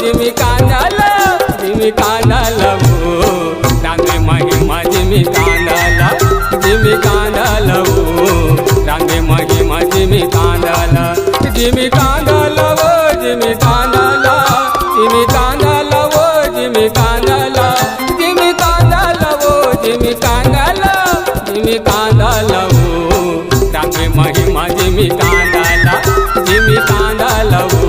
Jimmy कांदाला Jimmy कांदाला वो रांगे महिमा जिमी कांदाला जिमी कांदाला वो रांगे महिमा जिमी कांदाला जिमी कांदाला वो जिमी कांदाला जिमी कांदाला वो जिमी कांदाला जिमी कांदाला वो जिमी कांदाला जिमी कांदाला वो रांगे महिमा जिमी कांदाला जिमी कांदाला वो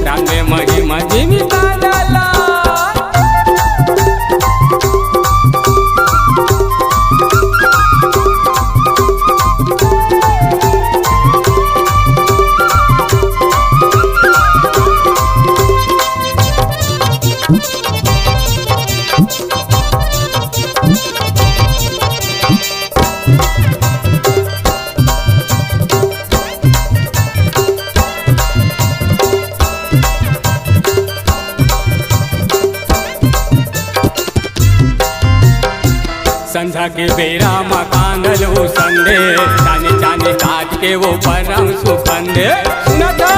रांगे महिमा जिमी कांदाला। संझा के बेरा मकांदल हो संदे चाने चाने काट के वो परम सुखंदे सुनता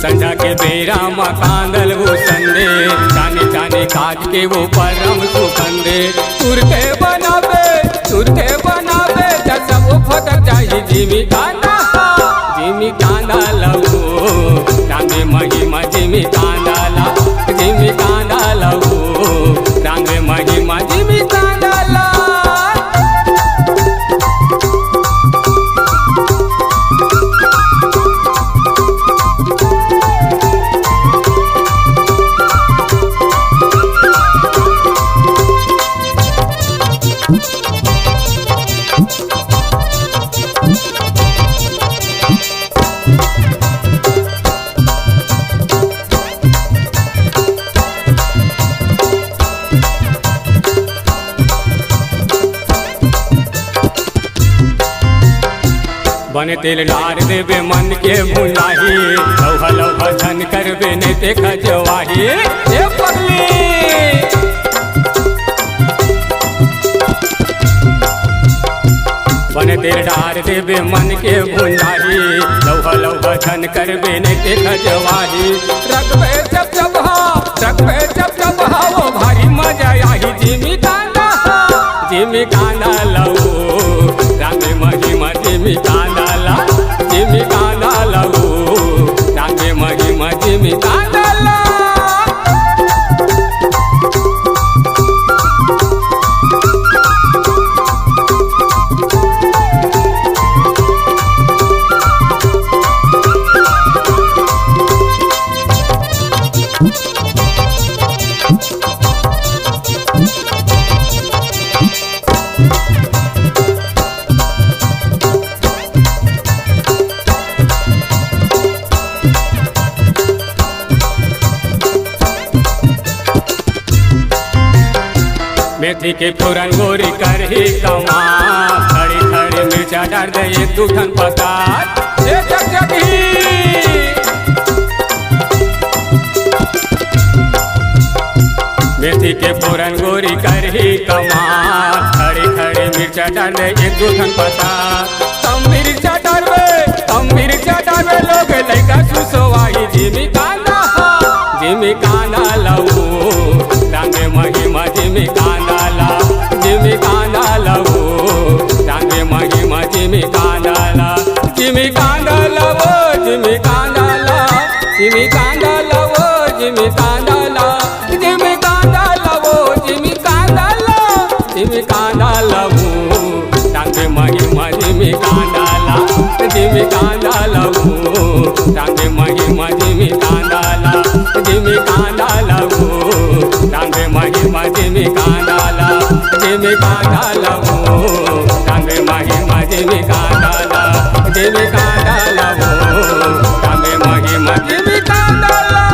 संझा के बेरा मकांदल हो संदे चाने चाने काट के वो परम सुखंदे तुरते बनावे जैसा वो फटक जाए जिमी कांदा लवो रांगे महिमा जिमी कांदाला जिमी कांदाला वो रांगे महिमा जिमी कांदाला। बने तेल डार देवे मन के भुलाही लौहा लौहा धन करबे नहीं देख जवाही ए पगली बने तेल डार देवे मन के भुलाही लौहा लौहा धन करबे नहीं देख जवाही रखबे जब हा वो भारी मजा आई जिमी कांदा लवो रांगे महिमा जिमी कांदाला जिमी कांदाला वो रांगे महिमा जिमी कांदाला। मेथी के फोरन गोरी कर ही कमा खड़ी खड़ी मिर्चा डाल दे एक दू ठन पतार मेथी के फोरन गोरी कर ही कमा खड़ी खड़ी मिर्चा डाल दे एक दू ठन पतार तम मिर्चा डालवे लोग लइका सुसवाई जिमी कांदा लवो रांगे महिमा जिमी कांदाला जिमी कांदाला वो रांगे महिमा जिमी कांदाला जिमी कांदाला वो जिमी कांदाला जिमी कांदाला वो जिमी कांदाला जिमी कांदाला वो जिमी कांदाला जिमी कांदाला वो रांगे महिमा जिमी कांदाला जिमी कांदाला वो रांगे महिमा जिमी कांदाला जिमी कांदाला वो रांगे महिमा जिमी कांदाला जिमी कांदाला वो रांगे महिमा जिमी कांदाला जिमी कांदाला वो रांगे महिमा जिमी कांदाला।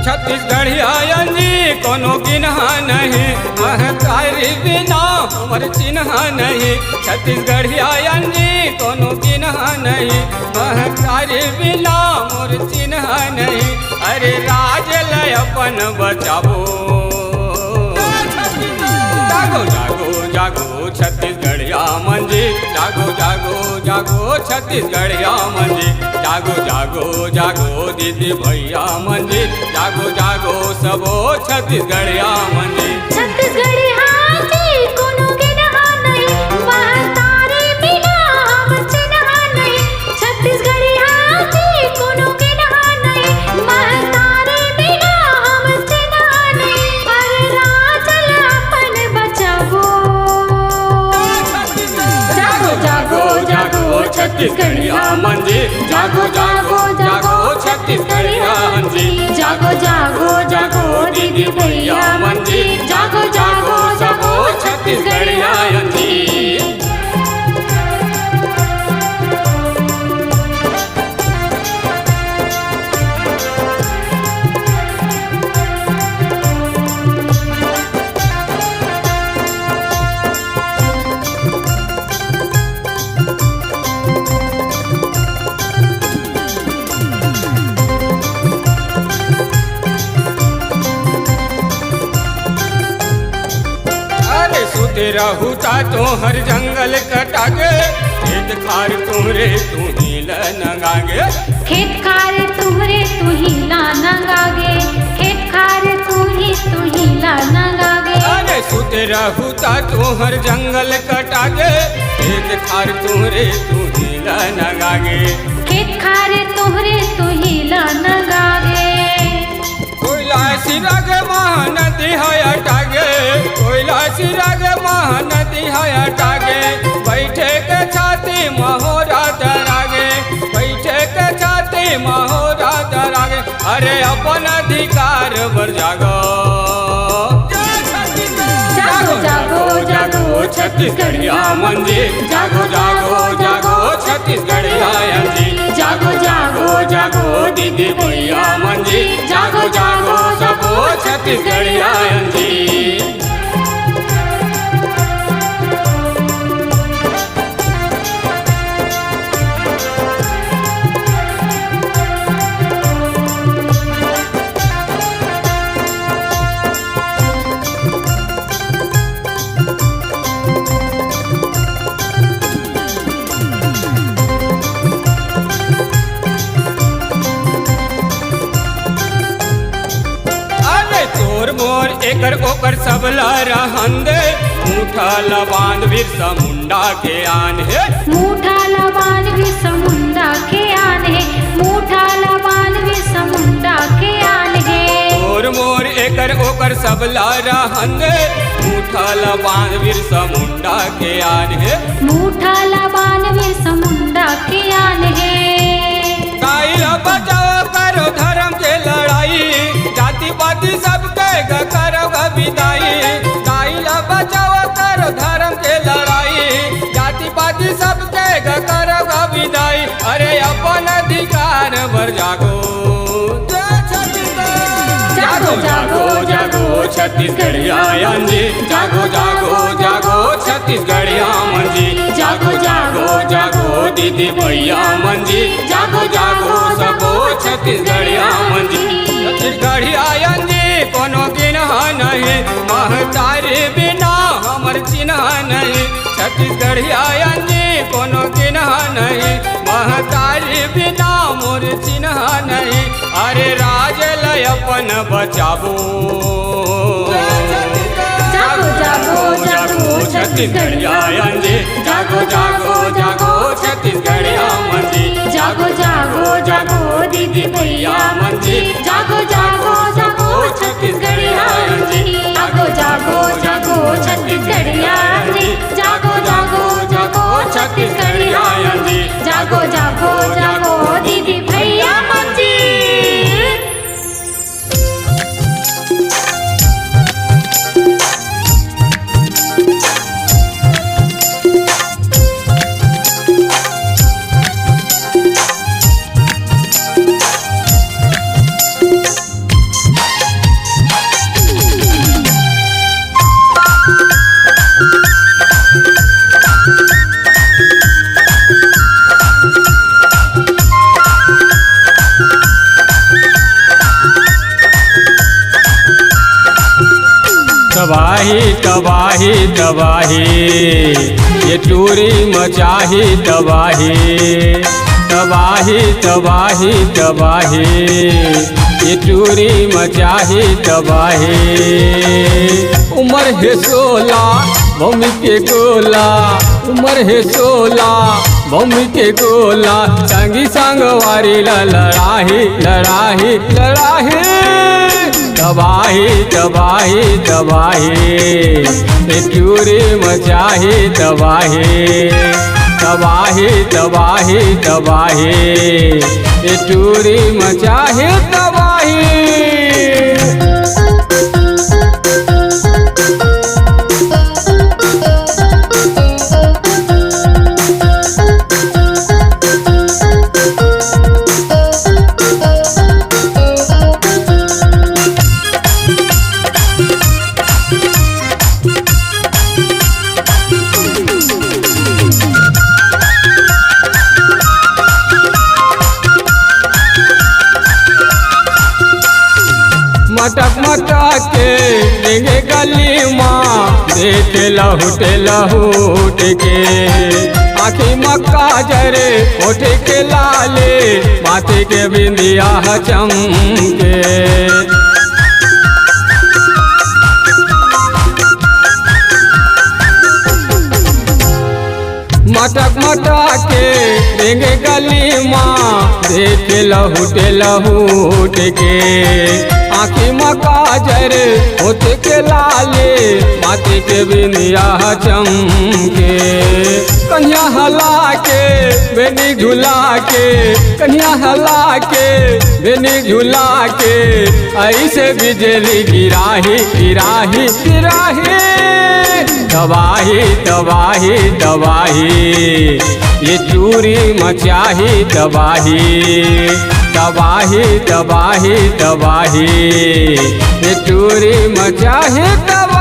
छत्तीसगढ़िया जी कोनो गिनहा नहीं, महतारी बिना हमर चिन्हा नहीं। छत्तीसगढ़िया जी कोनो गिनहा नहीं, महतारी बिना मोर चिन्हा नहीं। अरे राज लय अपन बचाबो, जागो जागो जागो छत्तीसगढ़िया मंजी, जागो जागो जागो छत्तीसगढ़िया मंजी। जागो जागो जागो दीदी भैया मंजी, जागो जागो सबो छत्तीसगढ़िया मंजी। छत्तीसगढ़िया जी कोनो गिनहा नहीं, महतारी बिना हम चिन्हा नहीं। छत्तीसगढ़िया जी कोनो गिनहा नहीं, महतारी बिना हम चिन्हा नहीं। अरे राज ल अपन बचाबो, जागो जागो जागो छत्तीसगढ़िया मंजी, जागो जागो जागो छत्तीसगढ़िया मंजी। जागो जागो जागो दीदी भैया मंजी, जागो जागो सबो छत्तीसगढ़िया मंजी। रहू ता तोहर जंगल कटागे, खेत खार तुमरे तू ही नंगागे। खेत खार तुमरे तू ही नंगागे, खेत खार तू ही नंगागे। अरे सुते रहू ता तोहर जंगल कटागे, खेत खार तुमरे तू ही नंगागे। खेत खार तुमरे तू ही नंगागे। कोयला सिराग महानदी है अटागे, कोयला सिराग महानदी है अटागे। बैठे के छाती महोरा दरागे, बैठे के छाती महोरा दरागे। अरे अपन अधिकार पर जागो, जागो जागो जागो छत्तीसगढ़िया मंजी, जागो जागो जागो छत्तीसगढ़िया मंजी। जागो जागो जागो दीदी भैया मंजी, जागो जागो सबो छत्तीसगढ़िया मंजी। मोर एकर ओकर सबला रहंदे, मुठा लबान बिरसा मुंडा के आन है। मुठा लबान बिरसा मुंडा के आन है, मुठा लबान बिरसा मुंडा के आन है। मोर एकर ओकर सबला रहंदे, मुठा लबान बिरसा मुंडा के आन है। मुठा लबान बिरसा मुंडा के आन है। गाइला बचाओ करो धर्म के लड़ाई, जाति पाति सबके करो विदाई। गाइला बचाओ करो धर्म के लड़ाई, जाति पाति सबके करो विदाई। अरे अपन अधिकार पर जागो, जागो जागो जागो छत्तीसगढ़िया मंजी, जागो जागो जागो छत्तीसगढ़िया मंजी। जागो जागो जागो दीदी भैया मंजी, जागो जागो सबो छत्तीसगढ़िया मंजी। छत्तीसगढ़िया मंजी कोनो गिनहा नहीं, महतारी बिना हमर चिन्हा नहीं। छत्तीसगढ़िया मंजी कोनो गिनहा नहीं, महतारी बिना मोर चिन्हा नहीं। अरे राज लय अपन बचाबो, जागो जागो जागो छत्तीसगढ़िया मंजी, जागो जागो जागो छत्तीसगढ़िया मंजी। जागो जागो जागो दीदी भैया मंजी, जागो जागो जागो छत्तीसगढ़िया मंजी। जागो जागो जागो छत्तीसगढ़िया मंजी, जागो जागो जागो छत्तीसगढ़िया मंजी। जागो जागो जागो दीदी भैया मंजी। तबाही तबाही तबाही ये चोरी मचाही तबाही तबाही तबाही तबाही ये चोरी मचाही तबाही। उम्र है 16 भूमि के गोला, उम्र है 16 भूमि के गोला, संगी संगवारी लड़ाही लड़ाही लड़ाही तबाही तबाही तबाही ये चोरी मचाही तबाही तबाही तबाही तबाही ये चोरी मचाही तबाही। मटक मटक के देंगे गली माँ देख लहूट के आँखी मक्का जरे ओठे के लाले माथे के बिंदिया चमके। मटक मटक के देंगे गली माँ देख लहूट के आँखी मक्का जरे होते के लाले माथे के बिंदिया चमके। कन्या हला के बेनी झुला के कन्या हला के बेनी झुला के ऐसे बिजली गिराही गिराही गिराही तबाही तबाही तबाही ये चोरी मचाही तबाही तबाही तबाही तबाही ये चोरी मचाही तबाही।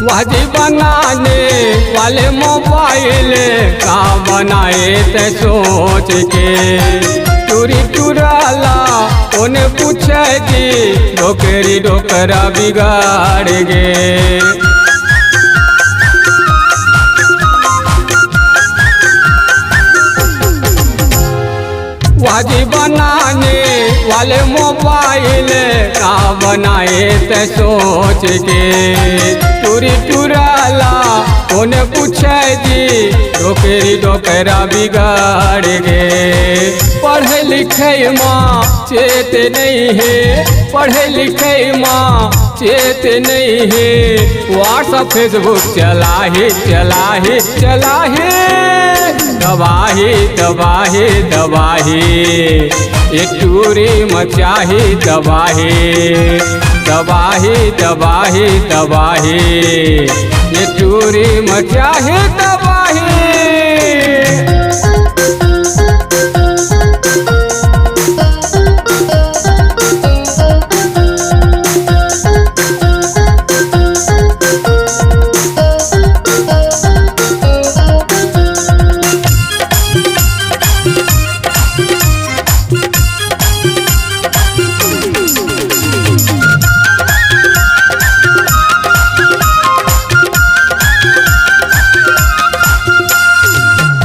वाजी बनाने वाले मोबाइल का बनाए ते सोच के चोरी चुराला उन्हें पूछे जी डोकरी डोकरा बिगाड़ गे। वाजी बनाने वाले मोबाइल का बनाए ते सोच के चोरी चुराला उन्हें पूछे जी डोकरी डोकरा बिगाड़ गे। पढ़े लिखे माँ चेत नहीं है, पढ़े लिखे माँ चेत नहीं है, व्हाट्सअप फेसबुक चलाही चलाही चलाही तबाही तबाही तबाही ये चोरी मचाही तबाही तबाही तबाही तबाही ये चोरी मचाही तबाही।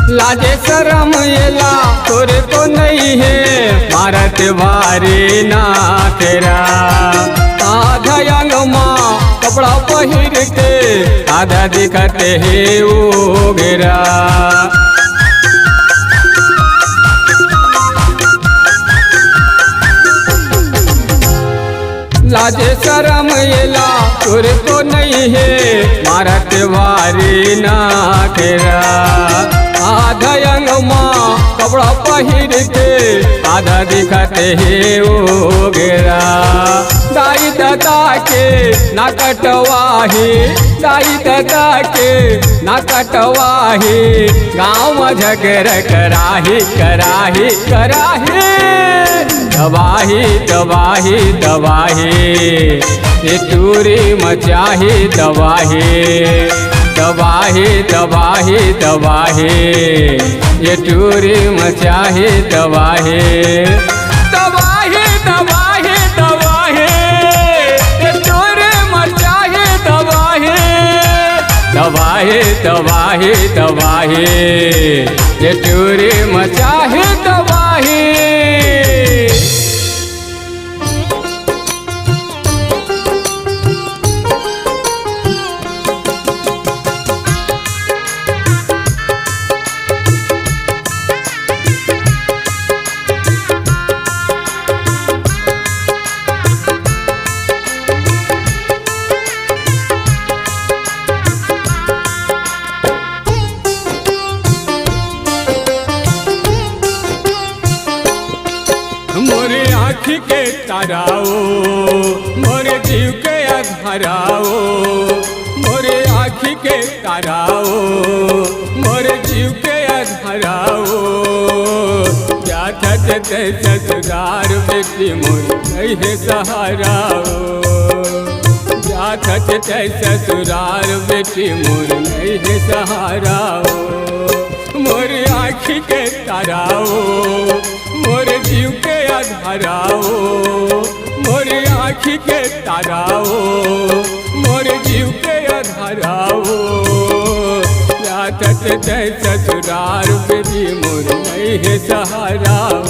लाजे शरम येला तोरे तो नहीं है भारत भारी ना तेरा। आधा अंग माँ कपड़ा पहिर के आधा दिखते है वो घेरा। लाजे शरम येला तोरे तो नहीं है भारत भारी ना तेरा। आधा अंग माँ कपड़ा पहिर के आधा दिखते है वो घेरा। दाई दादा के ना कटवाही, दाई दादा के ना कटवाही, गाँव में झगड़ कराही कराही कराही, दबाही दबाही दबाही, ये टूरी मचाही दबाही, दबाही दबाही दबाही, ये टूरी मचाही दबाही, दबाही दबाही दबाही, ये टूरी मचाही दबाही, दबाही दबाही दबाही, ये टूरी मचाही दबाही। मोरे आँखी के ताराओ, मोरे जीव के आधाराओ, मोरे आँखी के ताराओ, मोरे जीव के आधाराओ, जात ससुरार बेटी मोर नहीं है सहाराओ, जात ससुरार बेटी मोर नहीं है सहाराओ, मोरे आँखी के ताराओ, मोरे जीव के आधाराओ, मोरे आँखी के ताराओ, मोरे जीव के आधाराओ, जात ससुरार बेटी मोर नहीं है सहाराओ,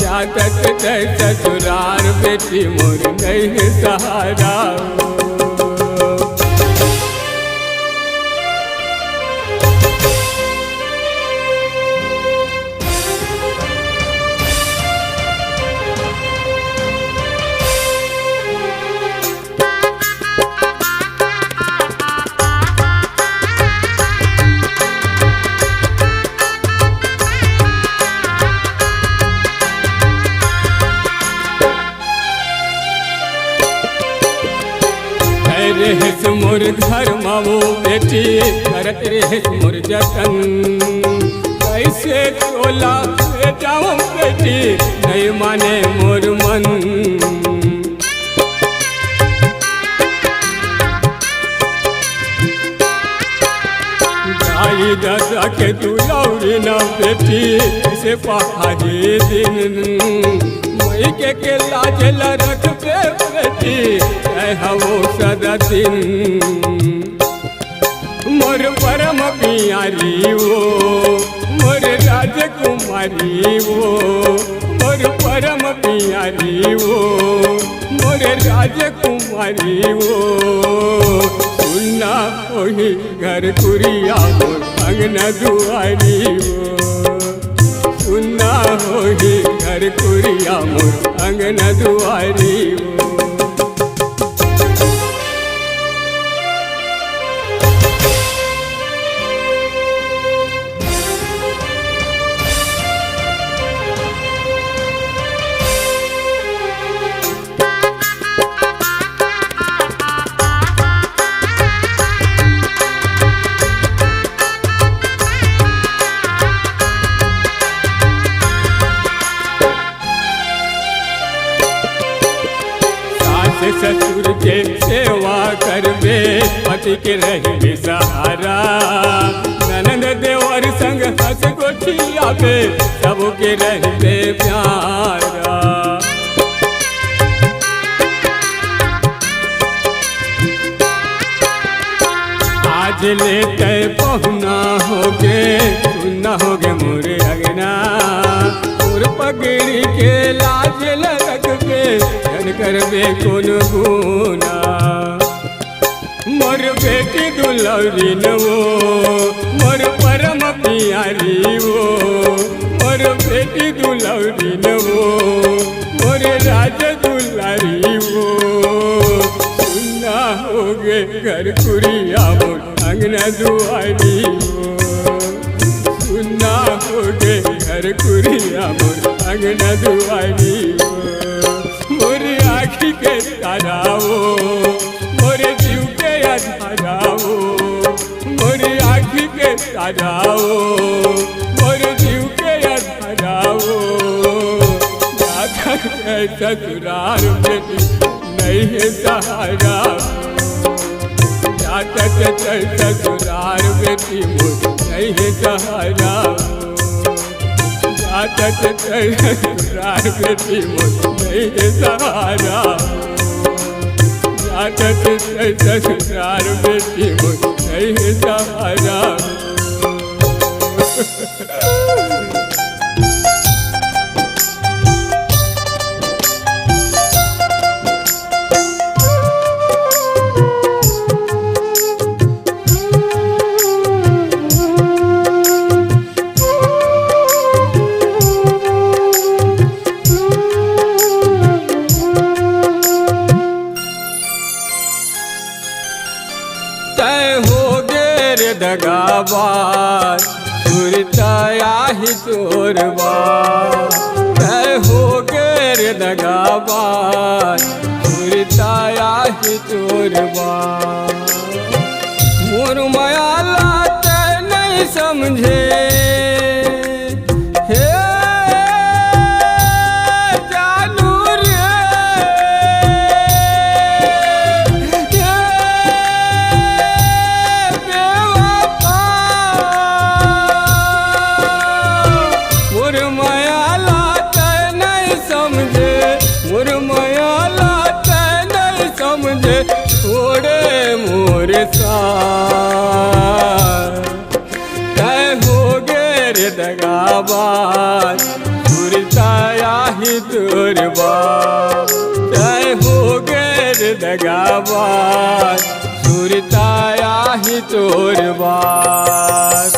जात ससुरार बेटी मोर नहीं है सहाराओ। रहेस मोर धर्मो बेटी करत रहेस मोर जतन, कैसे तोला बेटाऊं बेटी नहीं माने मोर मन, दाई दादा के तू लौरी न बेटी से पहाड़ी दिन, मई के लाज रख बेटी हो सदा दिन, मोर परम पियारी वो मोर राजकुमारी वो, मोर परम पियारी वो मोर राजकुमारी वो, सुनना ओही घर कुरिया मोर अंगना दुआरी वो, सुनना ओही घर कुरिया मोर अंगना दुआरी वो। ससुर के सेवा करबे पति के रही सहारा, ननद देवर संग हंस गोठिया पे सबके रहबे प्यारा, आज लेते पहुना होगे सुनना होगे मोरे अगना, मोर पगड़ी के लाज लरक के जन करबे कौन गुना, मोर बेटी दुलौरी न वो मोर परम पियारी वो, मोर बेटी दुलौरी न वो मोर राज दुलारी वो, सुनना होगे घर कुरिया मोर अंगना दुआरी वो, सुनना होगे घर कुरिया मोर अंगना दुआरी वो, मोर के ताराओ मोरे जीव के अधाराओ मोरे आँखी के ताराओ मोरे जीव के अधाराओ जाकर के ससुराल बेटी नहीं है सहारा जाकर के ससुराल बेटी नहीं है सहारा जाकर के ससुराल बेटी नहीं है सहारा जाकर के ससुराल बेटी नहीं है सहारा। तय हो गेर दगाबाज सुरताया ही तोरबाज तय हो गेर दगाबाज सुरताया ही तोरबाज मोर मायाला तय नहीं समझे हे छोड़े मोरे साथ तय हो गेर दगाबाज सुरताया ही तोरबाज तय हो गेर दगाबाज सुरताया ही तोरबाज।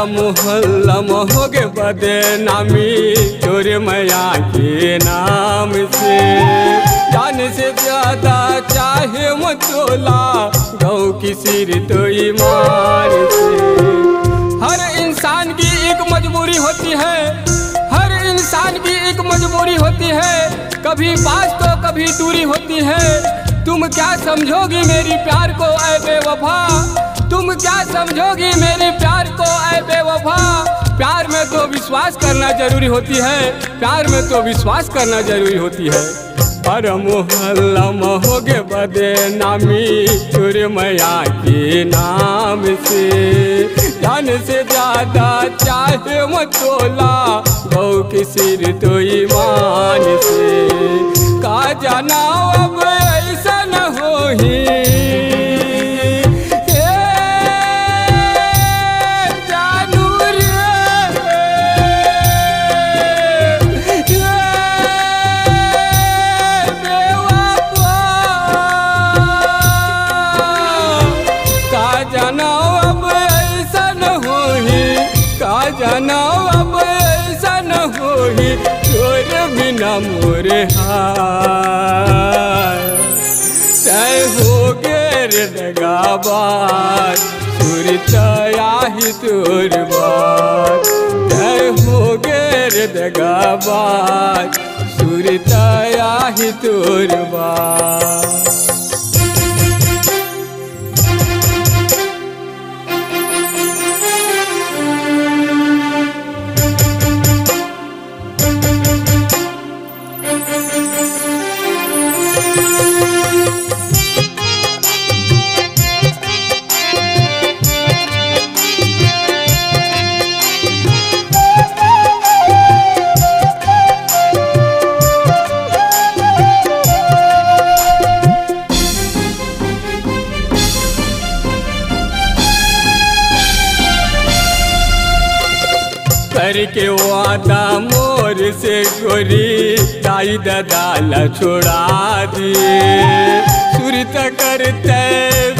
मोहल्ला महोगे बदनामी तोरे मैया के नाम से जान से ज्यादा चाहे मतोला गौ की सिर तो ईमान से। हर इंसान की एक मजबूरी होती है हर इंसान की एक मजबूरी होती है कभी पास तो कभी दूरी होती है। तुम क्या समझोगी मेरी प्यार को ऐ बेवफा तुम क्या समझोगी मेरे प्यार को ऐ बेवफा। प्यार में तो विश्वास करना जरूरी होती है प्यार में तो विश्वास करना जरूरी होती है। पर मोहल्ला महोगे बदनामी तोरे मैया के नाम से जान से ज्यादा चाहे मतोला गौ की सिर तो ईमान से। का जाना अब ऐसा न होही जाना अब ऐसा न होही तोरे बिना मोरे हाल तय हो गेर दगाबाज सुरताया ही तोरबाज तय हो गेर दगाबाज सुरताया ही तोरबाज। करके वादा मोर से गोरी दाई दादाल छोड़ा दिए सुरत करते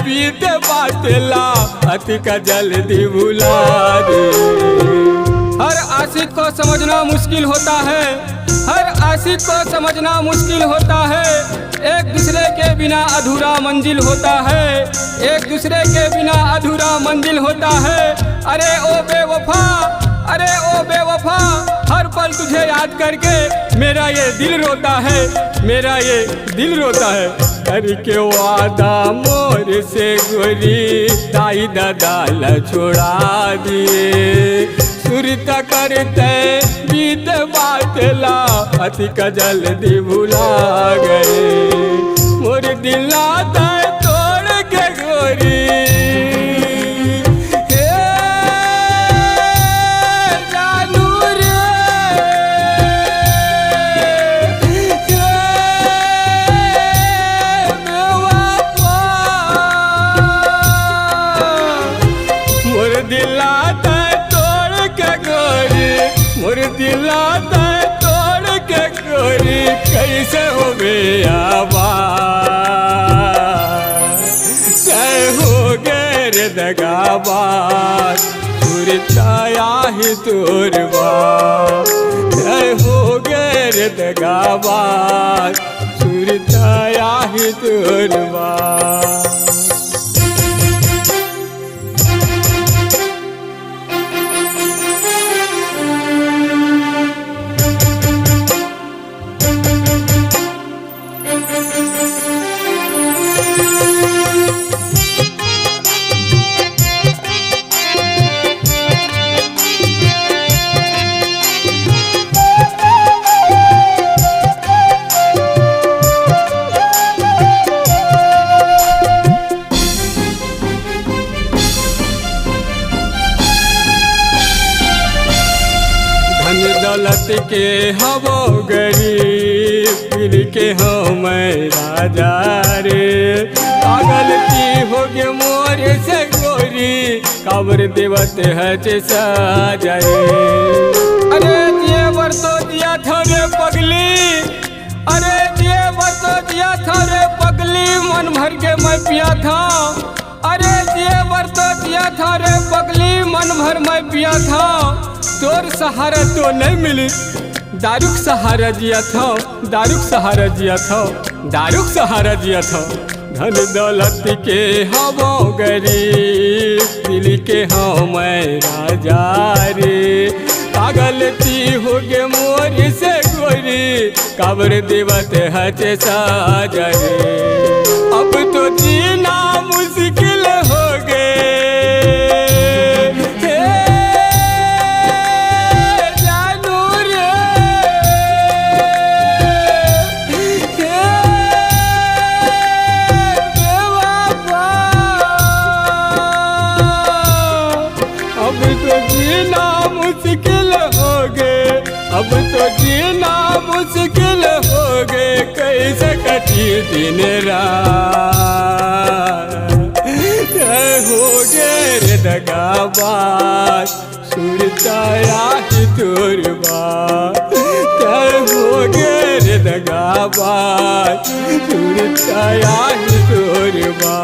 बीत बाटला अति का जल्दी भुला दे। हर आशिक को समझना मुश्किल होता है, हर आशिक को समझना मुश्किल होता है। एक दूसरे के बिना अधूरा मंजिल होता है, एक दूसरे के बिना अधूरा मंजिल होता है। अरे ओ बेवफा, अरे ओ बेवफा, हर पल तुझे याद करके मेरा ये दिल रोता है, मेरा ये दिल रोता है। करके वादा मोर से गोरी दाई दादाल छोड़ा दिए सुरत करते बीत बाटला अति का जल्दी भुला गए। मोर दिल आता तोड़ के गोरी दिलाता तोड़ के गोरी कैसे हो गया तय हो गए रे दगाबाज सुरताया ही तोरबा तय हो गए रे दगाबाज सुरताया ही तोरबा। दौलत के हवो गरीब फिर के हो मैं राजा रे पागलती हो गे मोर से गोरी काबर देवत है साजाए। अरे ये तो दिया था रे पगली, अरे ये तो दिया था रे पगली मन भर के मैं पिया था। अरे ये तो दिया था रे पगली मन भर मैं पिया था। तोर सहारा तो नहीं मिली दारुक सहारा जिया था, दारुक सहारा जिया था, दारुक सहारा जिया था। धन दौलत के हवो गरीब दिल के हाँ मैं राजा रे पागलती हो गे मोर से गोरी काबर देवत है साजा रे। अब तो जीना मुश्किल हो गए अब तो जीना मुश्किल हो गए कैसे कटी दिन रात हो गए रे दगाबाज सुरताया ही तोरबा हो गए रे दगाबाज सुरताया ही तोरबा।